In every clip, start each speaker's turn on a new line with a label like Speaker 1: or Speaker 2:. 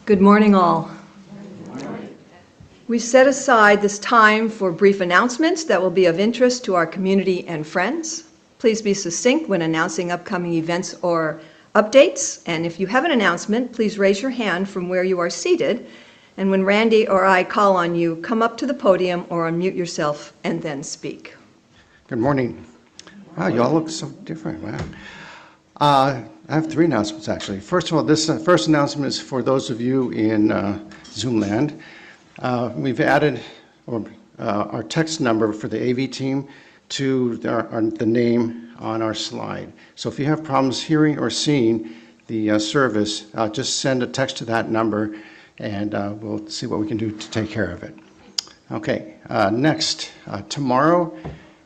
Speaker 1: Good morning, all. We set aside this time for brief announcements that will be of interest to our community and friends. Please be succinct when announcing upcoming events or updates. And if you have an announcement, please raise your hand from where you are seated. And when Randy or I call on you, come up to the podium or unmute yourself and then speak.
Speaker 2: Good morning. Wow, you all look so different. Wow. I have three announcements, actually. First of all, this first announcement is for those of you in Zoom land. We've added our text number for the AV team to the name on our slide. So if you have problems hearing or seeing the service, just send a text to that number and we'll see what we can do to take care of it. Okay, next, tomorrow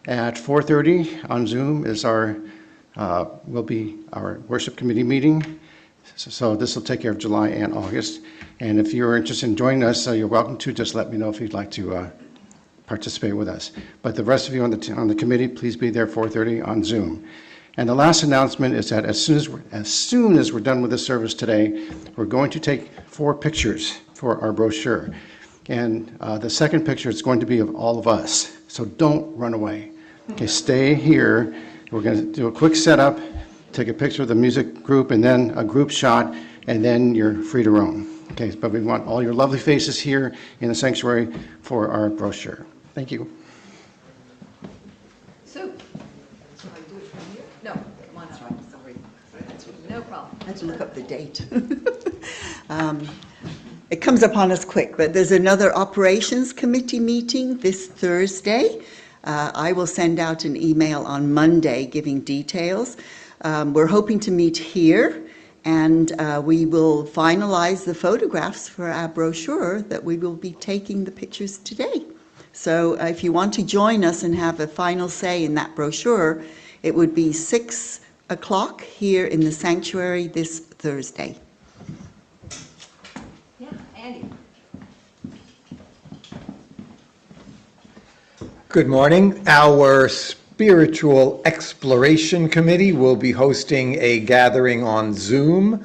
Speaker 2: at 4:30 on Zoom is will be our worship committee meeting. So this will take care of July and August. And if you're interested in joining us, you're welcome to. Just let me know if you'd like to participate with us. But the rest of you on the committee, please be there 4:30 on Zoom. And the last announcement is that as soon as we're done with this service today, we're going to take 4 pictures for our brochure. And the second picture is going to be of all of us. So don't run away. Okay, stay here. We're going to do a quick setup, take a picture of the music group, and then a group shot, and then you're free to roam. Okay, but we want all your lovely faces here in the sanctuary for our brochure. Thank you.
Speaker 1: Sue, shall I do it from here? No, come on up. Sorry. No problem.
Speaker 3: I had to look up the date. It comes upon us quick, but there's another operations committee meeting this Thursday. I will send out an email on Monday giving details. We're hoping to meet here, and we will finalize the photographs for our brochure that we will be taking the pictures today. So if you want to join us and have a final say in that brochure, it would be 6 o'clock here in the sanctuary this Thursday.
Speaker 1: Yeah, Andy.
Speaker 4: Good morning. Our Spiritual Exploration Committee will be hosting a gathering on Zoom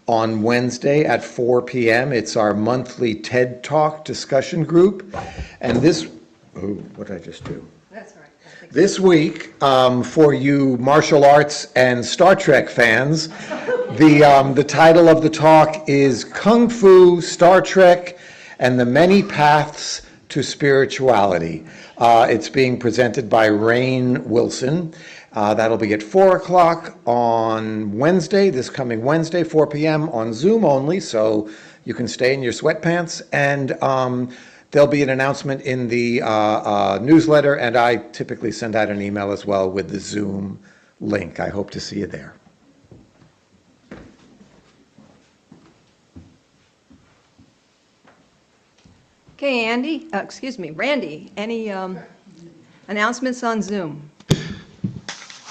Speaker 4: on Wednesday at 4 p.m. It's our monthly TED Talk discussion group. And what did I just do?
Speaker 1: That's all right.
Speaker 4: This week, for you martial arts and Star Trek fans, the title of the talk is Kung Fu, Star Trek, and the Many Paths to Spirituality. It's being presented by Rainn Wilson. That'll be at 4 o'clock on Wednesday, this coming Wednesday, 4 p.m. on Zoom only, so you can stay in your sweatpants. And there'll be an announcement in the newsletter, and I typically send out an email as well with the Zoom link. I hope to see you there.
Speaker 1: Okay, Randy, any announcements on Zoom?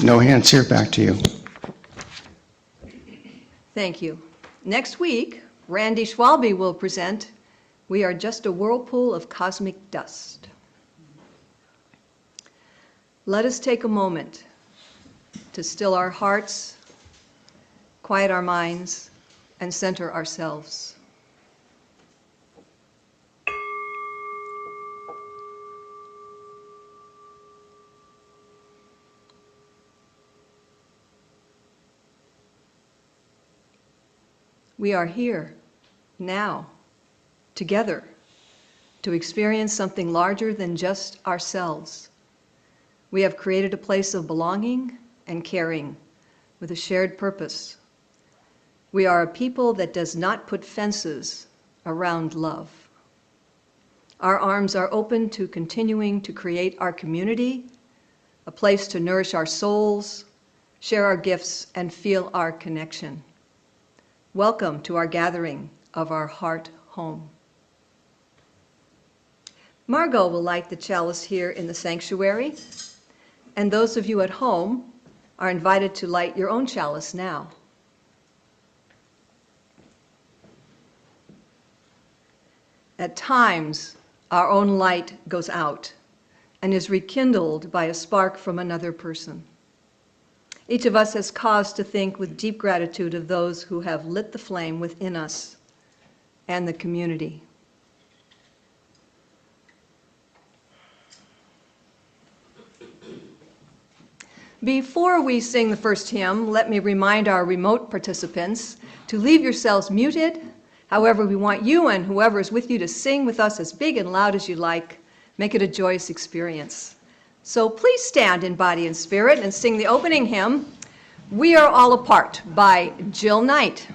Speaker 2: No hands here. Back to you.
Speaker 1: Thank you. Next week, Randy Schwalbe will present We Are Just a Whirlpool of Cosmic Dust. Let us take a moment to still our hearts, quiet our minds, and center ourselves. We are here, now, together, to experience something larger than just ourselves. We have created a place of belonging and caring with a shared purpose. We are a people that does not put fences around love. Our arms are open to continuing to create our community, a place to nourish our souls, share our gifts, and feel our connection. Welcome to our gathering of our heart home. Margot will light the chalice here in the sanctuary, and those of you at home are invited to light your own chalice now. At times, our own light goes out and is rekindled by a spark from another person. Each of us has cause to think with deep gratitude of those who have lit the flame within us and the community. Before we sing the first hymn, let me remind our remote participants to leave yourselves muted. However, we want you and whoever is with you to sing with us as big and loud as you like. Make it a joyous experience. So please stand in body and spirit and sing the opening hymn, "We Are All Apart" by Jill Knight.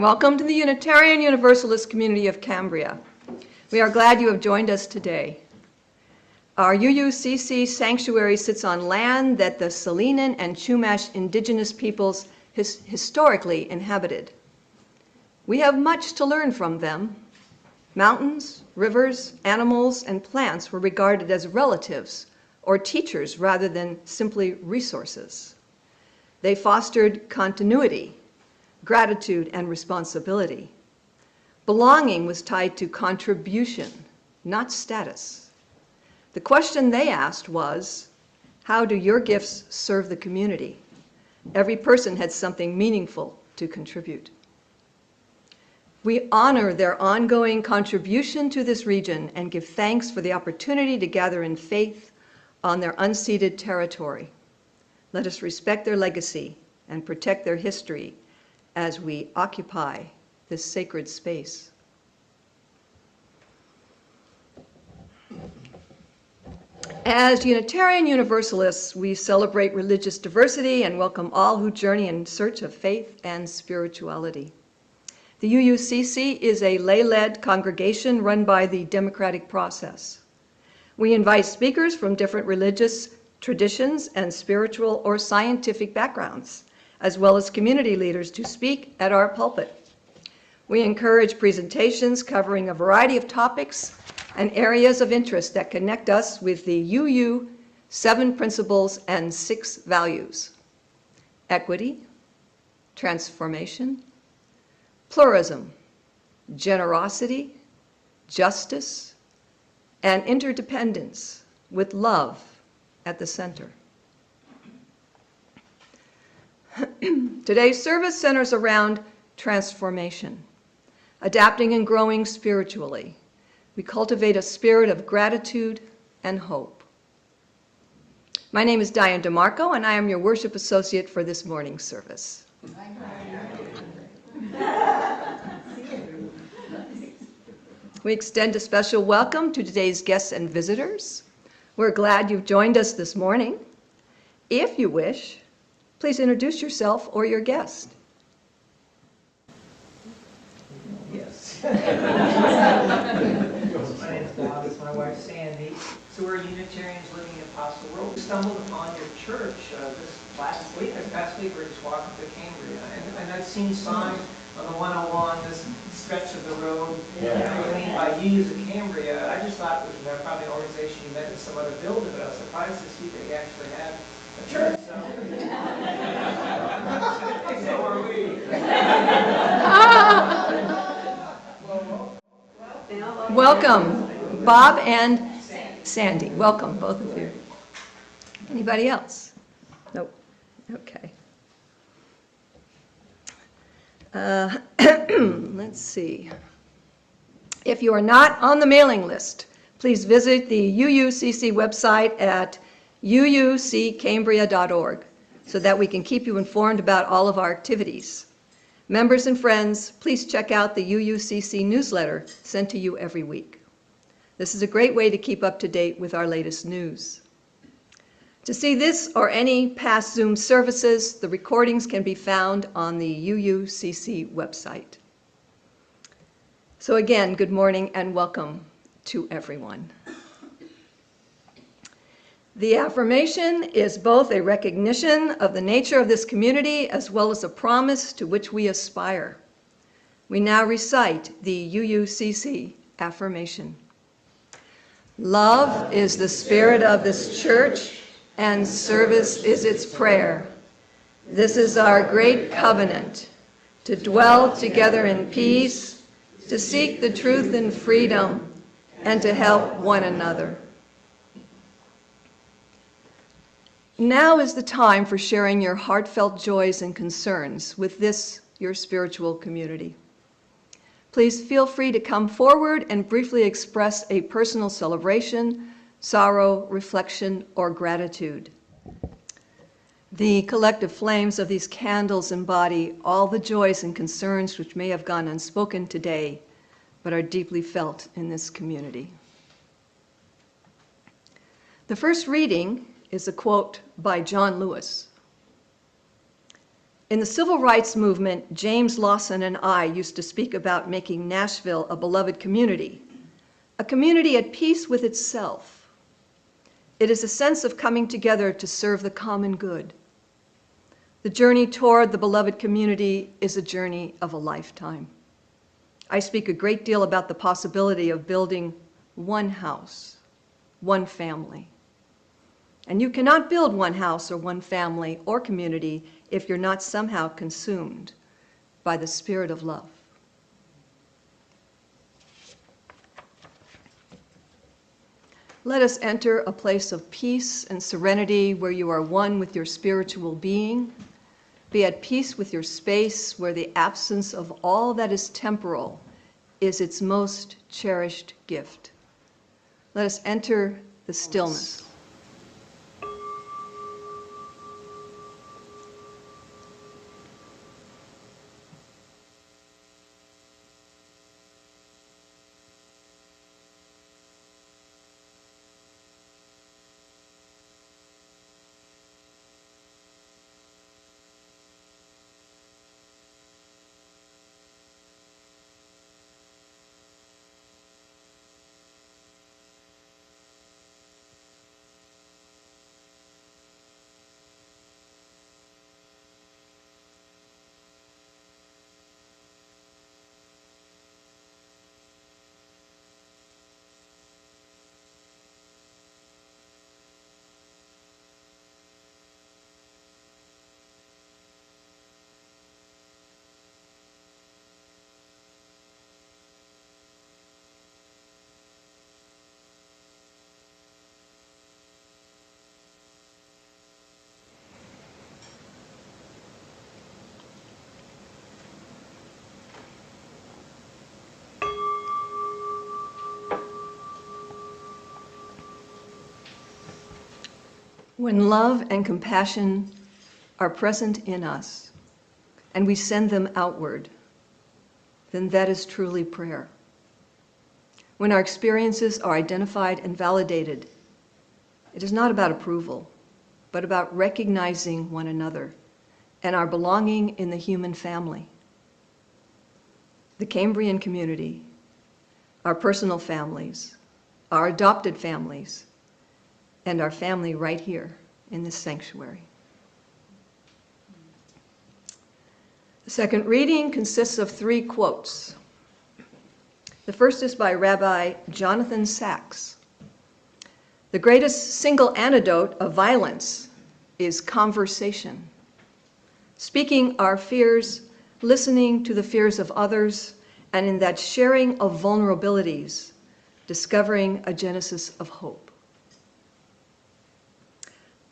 Speaker 1: Welcome to the Unitarian Universalist community of Cambria. We are glad you have joined us today. Our UUCC sanctuary sits on land that the Salinan and Chumash indigenous peoples historically inhabited. We have much to learn from them. Mountains, rivers, animals, and plants were regarded as relatives or teachers rather than simply resources. They fostered continuity, gratitude, and responsibility. Belonging was tied to contribution, not status. The question they asked was, how do your gifts serve the community? Every person had something meaningful to contribute. We honor their ongoing contribution to this region and give thanks for the opportunity to gather in faith on their unceded territory. Let us respect their legacy and protect their history as we occupy this sacred space. As Unitarian Universalists, we celebrate religious diversity and welcome all who journey in search of faith and spirituality. The UUCC is a lay-led congregation run by the democratic process. We invite speakers from different religious traditions and spiritual or scientific backgrounds, as well as community leaders to speak at our pulpit. We encourage presentations covering a variety of topics and areas of interest that connect us with the UU 7 principles and 6 values: equity, transformation, pluralism, generosity, justice, and interdependence, with love at the center. Today's service centers around transformation, adapting and growing spiritually. We cultivate a spirit of gratitude and hope. My name is Diane DeMarco, and I am your worship associate for this morning's service. We extend a special welcome to today's guests and visitors. We're glad you've joined us this morning. If you wish, please introduce yourself or your guest.
Speaker 5: Yes. My name's Bob, it's my wife Sandy. So we're Unitarians living in Apostle Road. We stumbled upon your church this past week. We were just walking through Cambria, and I've seen signs on the 101, this stretch of the road, named by UUs of Cambria. I just thought it was probably an organization you met in some other building, but I was surprised to see that you actually had a church. So are we.
Speaker 1: Welcome, Bob and Sandy. Welcome, both of you. Anybody else? Okay. Let's see. If you are not on the mailing list, please visit the UUCC website at uuccambria.org so that we can keep you informed about all of our activities. Members and friends, please check out the UUCC newsletter sent to you every week. This is a great way to keep up to date with our latest news. To see this or any past Zoom services, the recordings can be found on the UUCC website. So again, good morning and welcome to everyone. The affirmation is both a recognition of the nature of this community as well as a promise to which we aspire. We now recite the UUCC affirmation. Love is the spirit of this church, and service is its prayer. This is our great covenant, to dwell together in peace, to seek the truth in freedom, and to help one another. Now is the time for sharing your heartfelt joys and concerns with this, your spiritual community. Please feel free to come forward and briefly express a personal celebration, sorrow, reflection, or gratitude. The collective flames of these candles embody all the joys and concerns which may have gone unspoken today, but are deeply felt in this community. The first reading is a quote by John Lewis. In the civil rights movement, James Lawson and I used to speak about making Nashville a beloved community, a community at peace with itself. It is a sense of coming together to serve the common good. The journey toward the beloved community is a journey of a lifetime. I speak a great deal about the possibility of building one house, one family. And you cannot build one house or one family or community if you're not somehow consumed by the spirit of love. Let us enter a place of peace and serenity where you are one with your spiritual being. Be at peace with your space where the absence of all that is temporal is its most cherished gift. Let us enter the stillness. When love and compassion are present in us and we send them outward, then that is truly prayer. When our experiences are identified and validated, it is not about approval, but about recognizing one another and our belonging in the human family. The Cambrian community, our personal families, our adopted families, and our family right here in this sanctuary. The second reading consists of 3 quotes. The first is by Rabbi Jonathan Sacks. The greatest single antidote of violence is conversation. Speaking our fears, listening to the fears of others, and in that sharing of vulnerabilities, discovering a genesis of hope.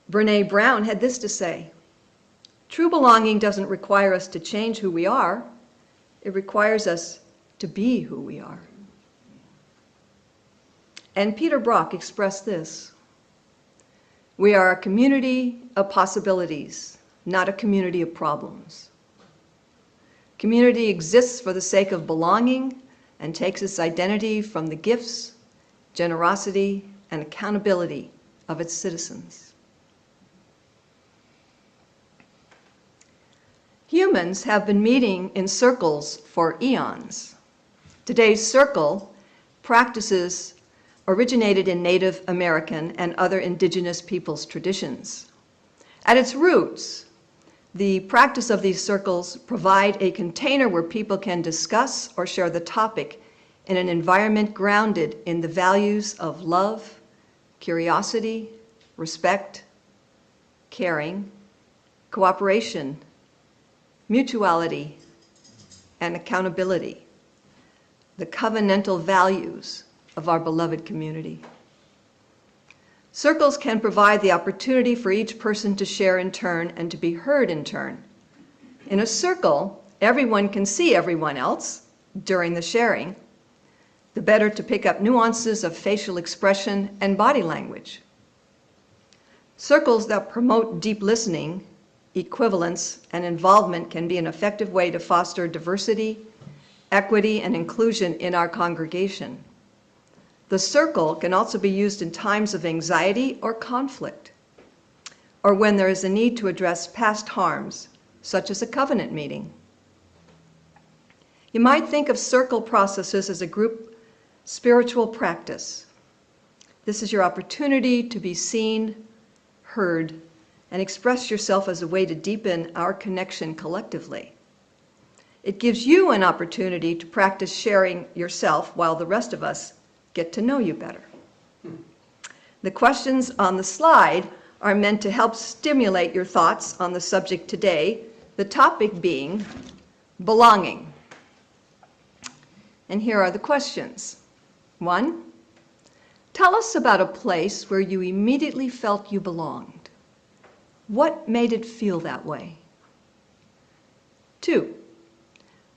Speaker 1: Brene Brown had this to say: True belonging doesn't require us to change who we are. It requires us to be who we are. And Peter Brock expressed this: we are a community of possibilities, not a community of problems. Community exists for the sake of belonging and takes its identity from the gifts, generosity, and accountability of its citizens. Humans have been meeting in circles for eons. Today's circle practices originated in Native American and other indigenous peoples' traditions. At its roots, the practice of these circles provide a container where people can discuss or share the topic in an environment grounded in the values of love, curiosity, respect, caring, cooperation, mutuality, and accountability, the covenantal values of our beloved community. Circles can provide the opportunity for each person to share in turn and to be heard in turn. In a circle, everyone can see everyone else during the sharing, the better to pick up nuances of facial expression and body language. Circles that promote deep listening, equivalence, and involvement can be an effective way to foster diversity, equity, and inclusion in our congregation. The circle can also be used in times of anxiety or conflict, or when there is a need to address past harms, such as a covenant meeting. You might think of circle processes as a group spiritual practice. This is your opportunity to be seen, heard, and express yourself as a way to deepen our connection collectively. It gives you an opportunity to practice sharing yourself while the rest of us get to know you better. The questions on the slide are meant to help stimulate your thoughts on the subject today, the topic being belonging. And here are the questions. 1, tell us about a place where you immediately felt you belonged. What made it feel that way? 2,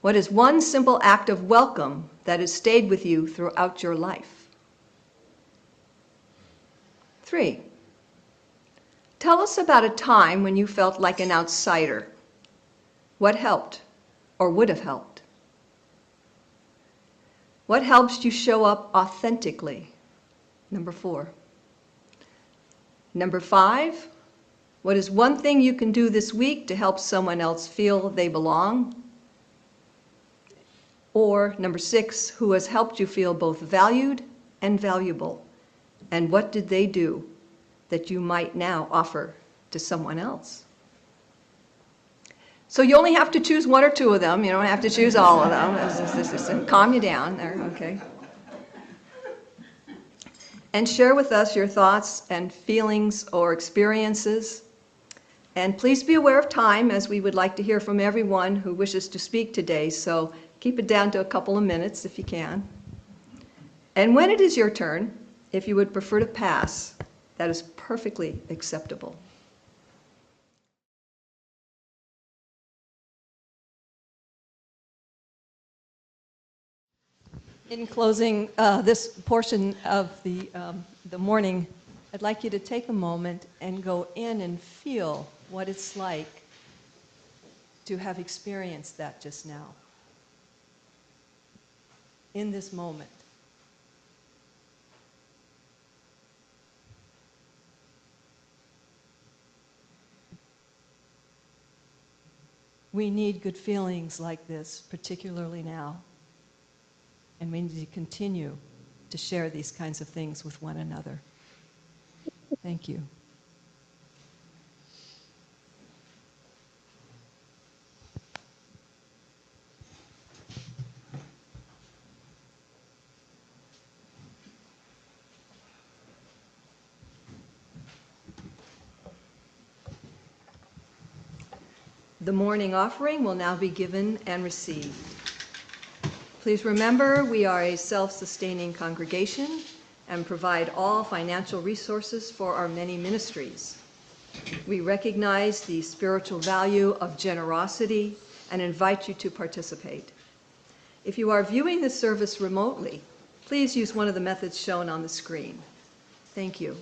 Speaker 1: what is one simple act of welcome that has stayed with you throughout your life? 3, tell us about a time when you felt like an outsider. What helped or would have helped? What helps you show up authentically? Number 4. Number 5, what is one thing you can do this week to help someone else feel they belong? Or number 6, who has helped you feel both valued and valuable? And what did they do that you might now offer to someone else? So you only have to choose 1 or 2 of them. You don't have to choose all of them. Just calm you down there, okay? And share with us your thoughts and feelings or experiences. And please be aware of time, as we would like to hear from everyone who wishes to speak today. So keep it down to a couple of minutes if you can. And when it is your turn, if you would prefer to pass, that is perfectly acceptable. In closing this portion of the morning, I'd like you to take a moment and go in and feel what it's like to have experienced that just now, in this moment. We need good feelings like this, particularly now. And we need to continue to share these kinds of things with one another. Thank you. The morning offering will now be given and received. Please remember, we are a self-sustaining congregation and provide all financial resources for our many ministries. We recognize the spiritual value of generosity and invite you to participate. If you are viewing the service remotely, please use one of the methods shown on the screen. Thank you.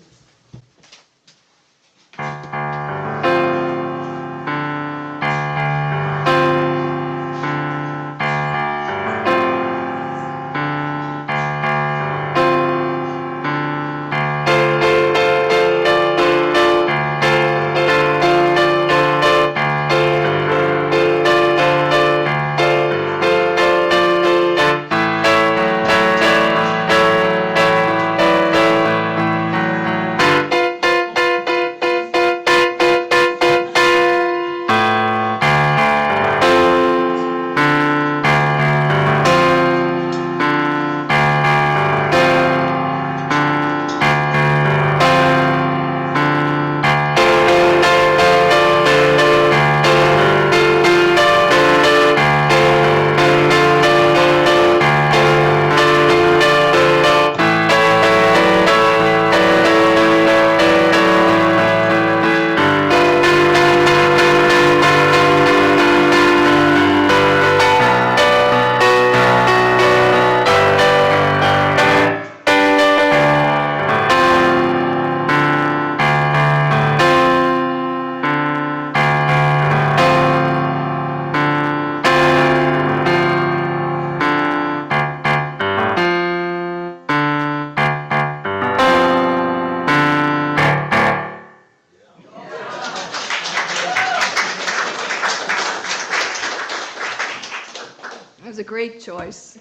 Speaker 1: That was a great choice.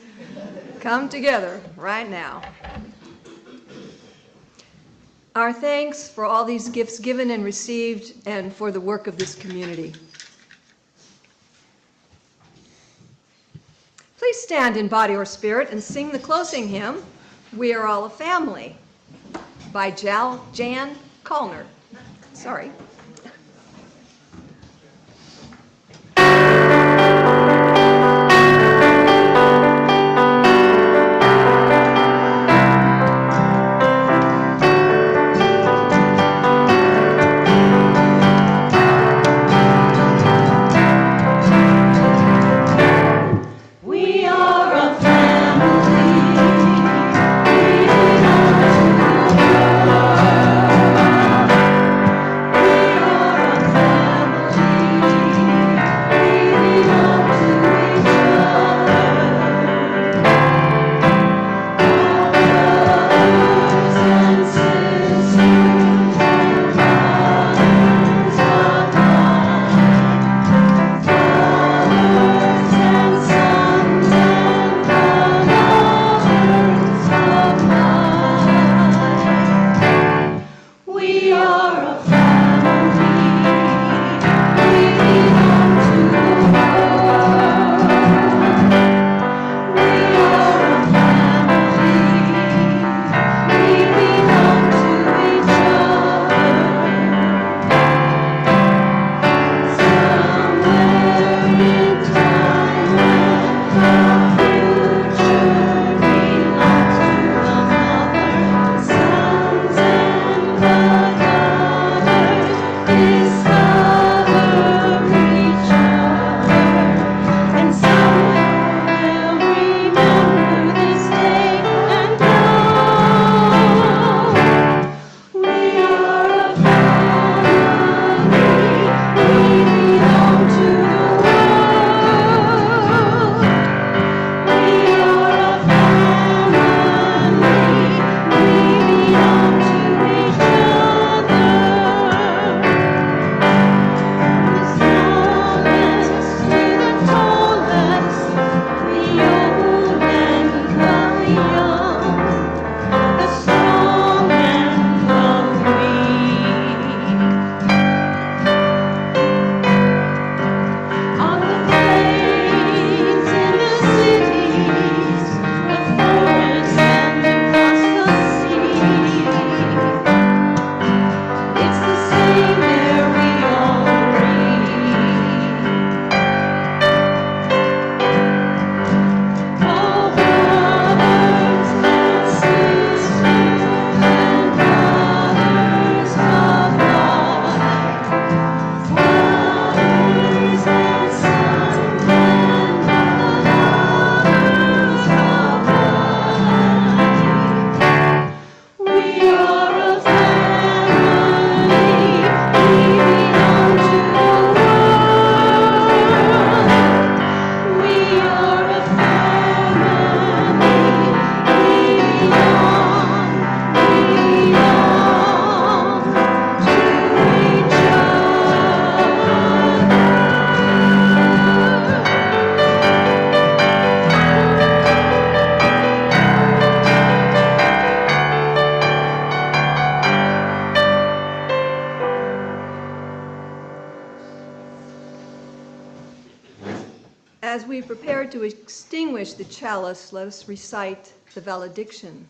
Speaker 1: Come together right now. Our thanks for all these gifts given and received and for the work of this community. Please stand in body or spirit and sing the closing hymn, We Are All a Family, by Jan Kalner. Sorry.
Speaker 6: We
Speaker 1: As we prepare to extinguish the chalice, let us recite the valediction.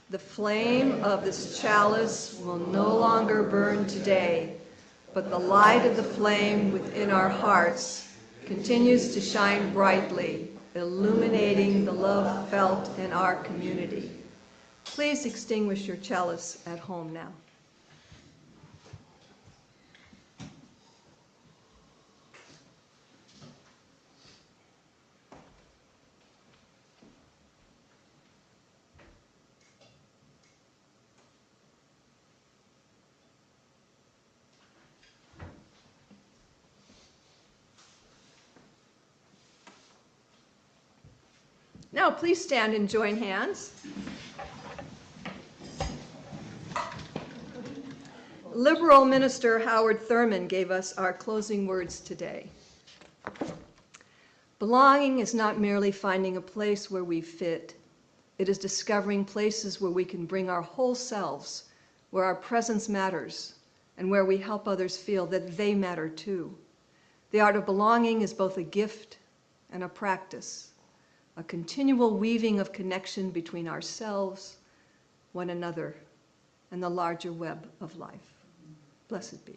Speaker 1: The flame of this chalice will no longer burn today, but the light of the flame within our hearts continues to shine brightly, illuminating the love felt in our community. Please extinguish your chalice at home now. Now, please stand and join hands. Liberal Minister Howard Thurman gave us our closing words today. Belonging is not merely finding a place where we fit. It is discovering places where we can bring our whole selves, where our presence matters, and where we help others feel that they matter too. The art of belonging is both a gift and a practice, a continual weaving of connection between ourselves, one another, and the larger web of life. Blessed be.